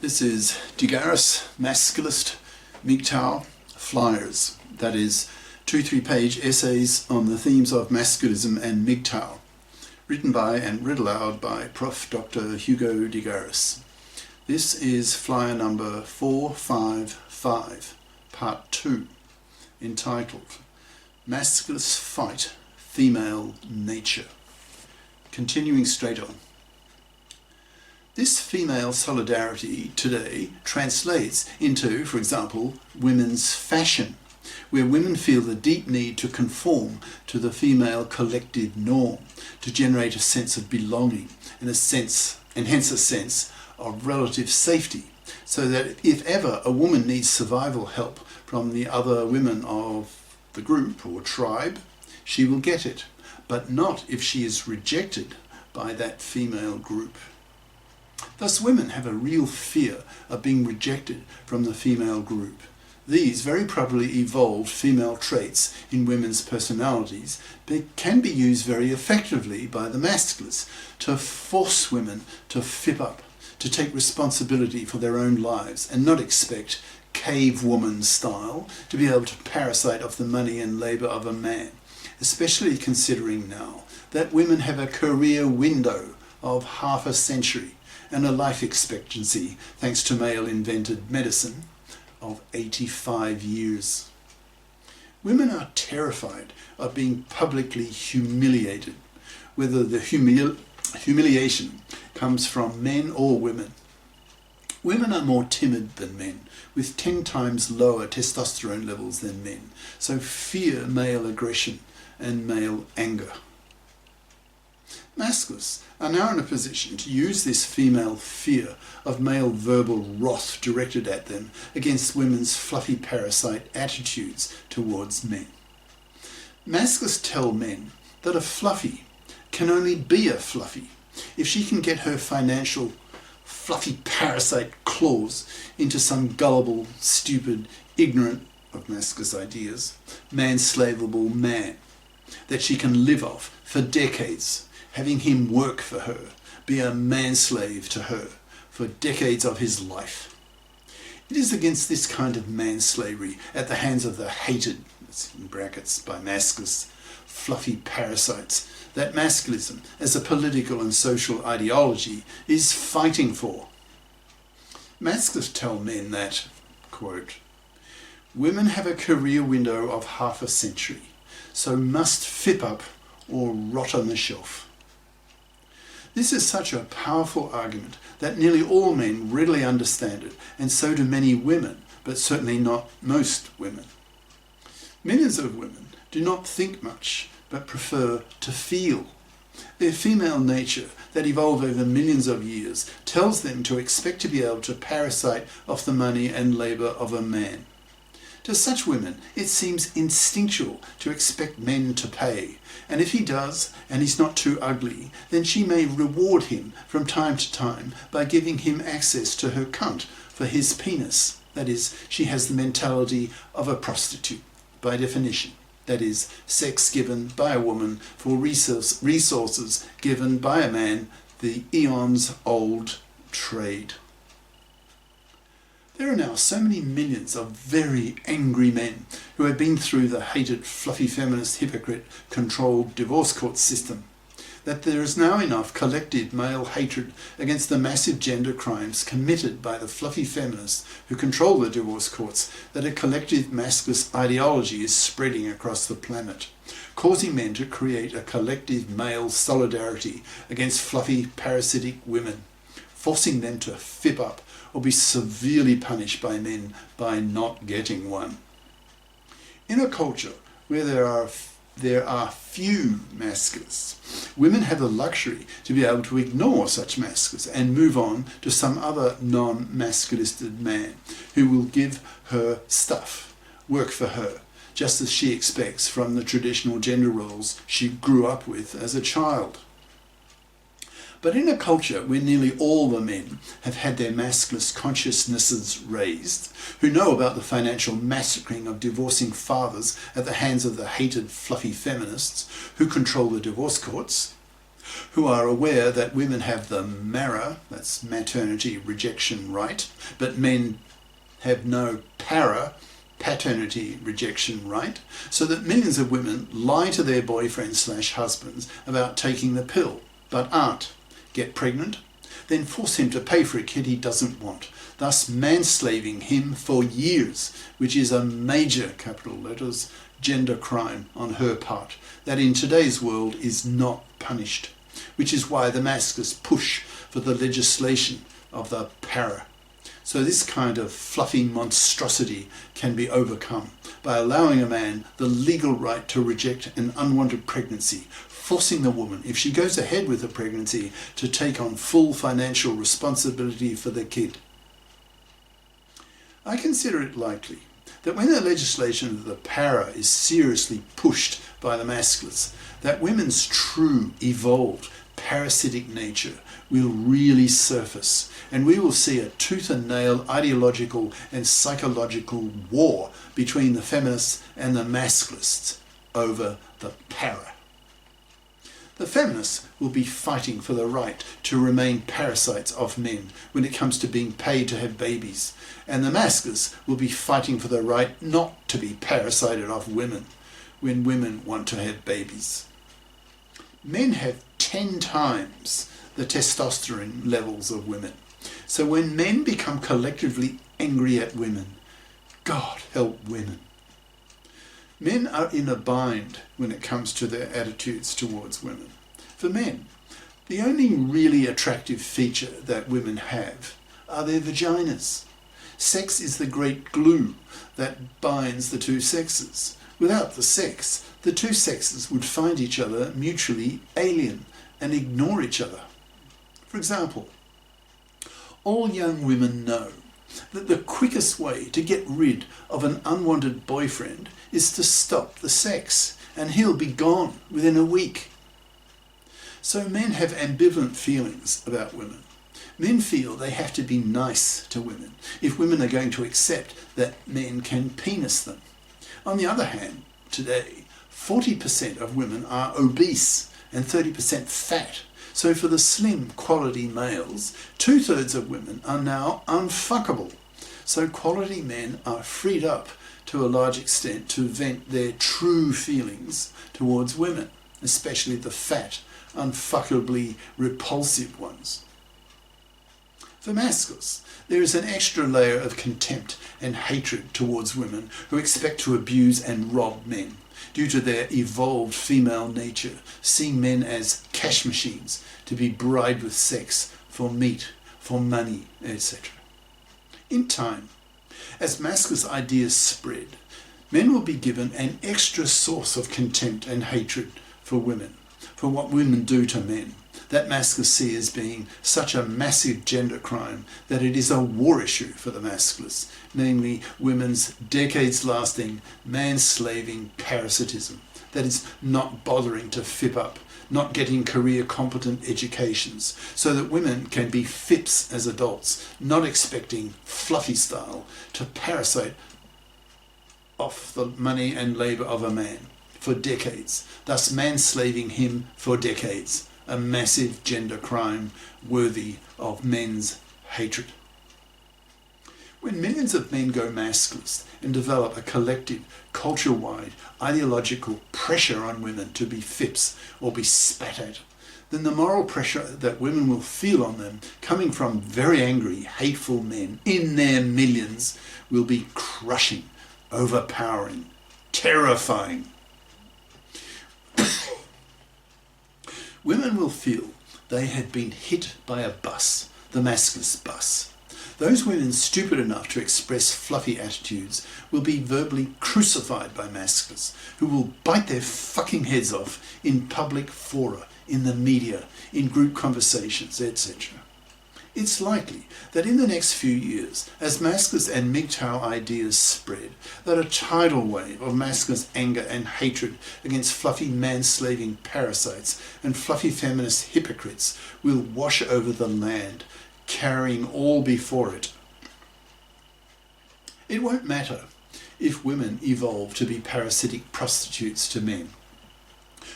This is GARIS, Masculist, MGTOW, flyers, that is 2-3 page essays on the themes of masculism and MGTOW, written by and read aloud by Prof. Dr. Hugo de Garis. This is flyer number 455, part 2, entitled Masculists Fight Female Nature. Continuing straight on. This female solidarity today translates into, for example, women's fashion, where women feel the deep need to conform to the female collective norm to generate a sense of belonging and hence a sense of relative safety, so that if ever a woman needs survival help from the other women of the group or tribe, she will get it, but not if she is rejected by that female group. Thus women have a real fear of being rejected from the female group. These very probably evolved female traits in women's personalities can be used very effectively by the masculists to force women to fip up, to take responsibility for their own lives and not expect cave woman style to be able to parasite off the money and labour of a man, especially considering now that women have a career window of half a century and a life expectancy, thanks to male-invented medicine, of 85 years. Women are terrified of being publicly humiliated, whether the humiliation comes from men or women. Women are more timid than men, with 10 times lower testosterone levels than men, so fear male aggression and male anger. Masculists are now in a position to use this female fear of male verbal wrath directed at them against women's fluffy parasite attitudes towards men. Masculists tell men that a fluffie can only be a fluffie if she can get her financial fluffy parasite claws into some gullible, stupid, ignorant of masculist ideas, manslavable man that she can live off for decades, having him work for her, be a manslave to her for decades of his life. It is against this kind of manslavery at the hands of the hated, in brackets by masculists, fluffy parasites, that masculism as a political and social ideology is fighting for. Masculists tell men that, quote, women have a career window of half a century, so must fip up or rot on the shelf. This is such a powerful argument that nearly all men readily understand it, and so do many women, but certainly not most women. Millions of women do not think much, but prefer to feel. Their female nature, that evolved over millions of years, tells them to expect to be able to parasite off the money and labour of a man. To such women, it seems instinctual to expect men to pay, and if he does, and he's not too ugly, then she may reward him from time to time by giving him access to her cunt for his penis. That is, she has the mentality of a prostitute, by definition. That is, sex given by a woman for resources given by a man, the eons-old trade. There are now so many millions of very angry men who have been through the hated fluffy feminist hypocrite controlled divorce court system that there is now enough collective male hatred against the massive gender crimes committed by the fluffy feminists who control the divorce courts that a collective masculist ideology is spreading across the planet, causing men to create a collective male solidarity against fluffy parasitic women, forcing them to fip up or be severely punished by men by not getting one. In a culture where there are few masculists, women have the luxury to be able to ignore such masculists and move on to some other non-masculisted man who will give her stuff, work for her, just as she expects from the traditional gender roles she grew up with as a child. But in a culture where nearly all the men have had their masculist consciousnesses raised, who know about the financial massacring of divorcing fathers at the hands of the hated fluffy feminists who control the divorce courts, who are aware that women have the MARA, that's maternity rejection right, but men have no paternity rejection right, so that millions of women lie to their boyfriends/husbands about taking the pill, but aren't, get pregnant, then force him to pay for a kid he doesn't want, thus manslaving him for years, which is a major, capital letters, gender crime on her part, that in today's world is not punished, which is why the Masculists push for the legislation of the para. So this kind of fluffy monstrosity can be overcome by allowing a man the legal right to reject an unwanted pregnancy, forcing the woman, if she goes ahead with the pregnancy, to take on full financial responsibility for the kid. I consider it likely that when the legislation of the para is seriously pushed by the Masculists, that women's true, evolved, parasitic nature will really surface, and we will see a tooth and nail ideological and psychological war between the feminists and the Masculists over the para. The feminists will be fighting for the right to remain parasites of men when it comes to being paid to have babies, and the Masculists will be fighting for the right not to be parasited of women when women want to have babies. Men have 10 times the testosterone levels of women. So when men become collectively angry at women, God help women. Men are in a bind when it comes to their attitudes towards women. For men, the only really attractive feature that women have are their vaginas. Sex is the great glue that binds the two sexes. Without the sex, the two sexes would find each other mutually alien and ignore each other. For example, all young women know that the quickest way to get rid of an unwanted boyfriend is to stop the sex, and he'll be gone within a week. So men have ambivalent feelings about women. Men feel they have to be nice to women if women are going to accept that men can penis them. On the other hand, today, 40% of women are obese and 30% fat. So for the slim quality males, 2/3 of women are now unfuckable. So quality men are freed up to a large extent to vent their true feelings towards women, especially the fat, unfuckably repulsive ones. For Masculists, there is an extra layer of contempt and hatred towards women who expect to abuse and rob men due to their evolved female nature, seeing men as cash machines to be bribed with sex, for meat, for money, etc. In time, as Masculist ideas spread, men will be given an extra source of contempt and hatred for women, for what women do to men, that Masculists see as being such a massive gender crime that it is a war issue for the Masculists, namely women's decades-lasting man-slaving parasitism, that is not bothering to fip up, not getting career-competent educations, so that women can be fips as adults, not expecting fluffie style to parasite off the money and labour of a man for decades, thus manslaving him for decades. A massive gender crime worthy of men's hatred. When millions of men go Masculist and develop a collective, culture-wide, ideological pressure on women to be fips or be spat at, then the moral pressure that women will feel on them coming from very angry, hateful men in their millions will be crushing, overpowering, terrifying. Women will feel they had been hit by a bus, the Masculist bus. Those women stupid enough to express fluffy attitudes will be verbally crucified by Masculists, who will bite their fucking heads off in public fora, in the media, in group conversations, etc. It's likely that in the next few years, as Masculist and MGTOW ideas spread, that a tidal wave of Masculist anger and hatred against fluffy man-slaving parasites and fluffy feminist hypocrites will wash over the land, carrying all before it. It won't matter if women evolve to be parasitic prostitutes to men.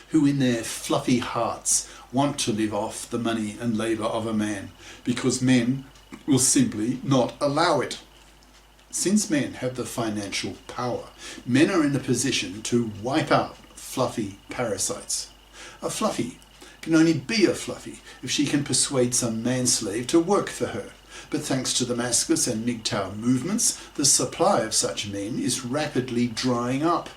who in their fluffy hearts want to live off the money and labour of a man, because men will simply not allow it. Since men have the financial power, men are in a position to wipe out fluffy parasites. A fluffie can only be a fluffie if she can persuade some manslave to work for her. But thanks to the Masculists and MGTOW movements, the supply of such men is rapidly drying up.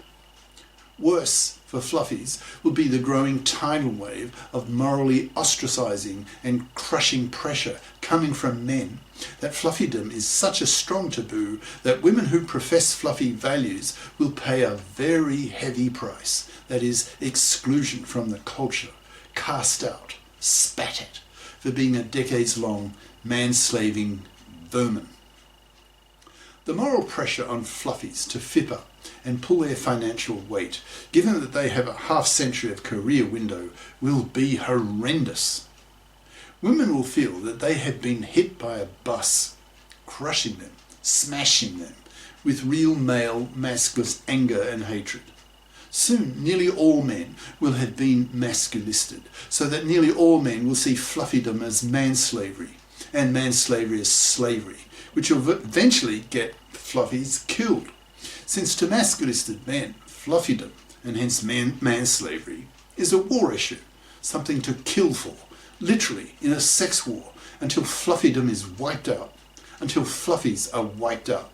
Worse for fluffies will be the growing tidal wave of morally ostracising and crushing pressure coming from men, that fluffydom is such a strong taboo that women who profess fluffy values will pay a very heavy price, that is, exclusion from the culture, cast out, spat at, for being a decades-long manslaving vermin. The moral pressure on fluffies to fipper and pull their financial weight, given that they have a half-century of career window, will be horrendous. Women will feel that they have been hit by a bus, crushing them, smashing them, with real male masculist anger and hatred. Soon, nearly all men will have been masculisted, so that nearly all men will see fluffydom as manslavery, and manslavery as slavery, which will eventually get fluffies killed. Since to masculisted men, fluffydom, and hence manslavery, is a war issue, something to kill for, literally in a sex war, until fluffydom is wiped out, until fluffies are wiped out,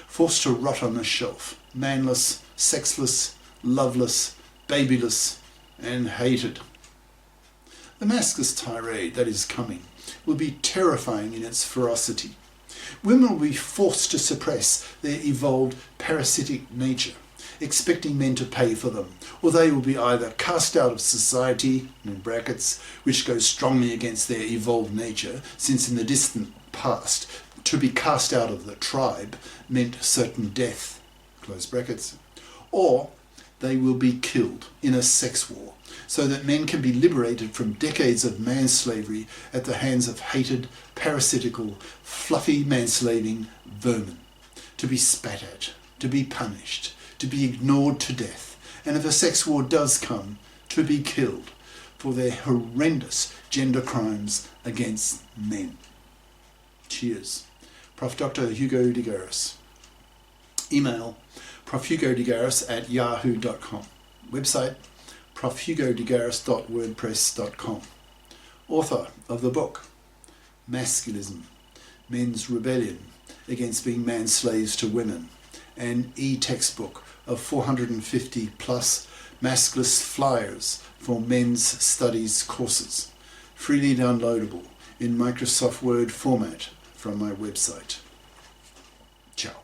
forced to rot on the shelf, manless, sexless, loveless, babyless, and hated. The masculinist tirade that is coming will be terrifying in its ferocity. Women will be forced to suppress their evolved parasitic nature, expecting men to pay for them, or they will be either cast out of society, in brackets, which goes strongly against their evolved nature, since in the distant past, to be cast out of the tribe meant certain death, close brackets, or they will be killed in a sex war, so that men can be liberated from decades of manslavery at the hands of hated, parasitical, fluffy manslaving vermin, to be spat at, to be punished, to be ignored to death, and if a sex war does come, to be killed for their horrendous gender crimes against men. Cheers. Prof. Dr. Hugo de GARIS. Email profhugodegaris@yahoo.com. Website profhugodegaris.wordpress.com. Author of the book Masculism, Men's Rebellion Against Being Man-Slaves to Women, an e-textbook of 450 plus Masculist flyers for men's studies courses, freely downloadable in Microsoft Word format from my website. Ciao.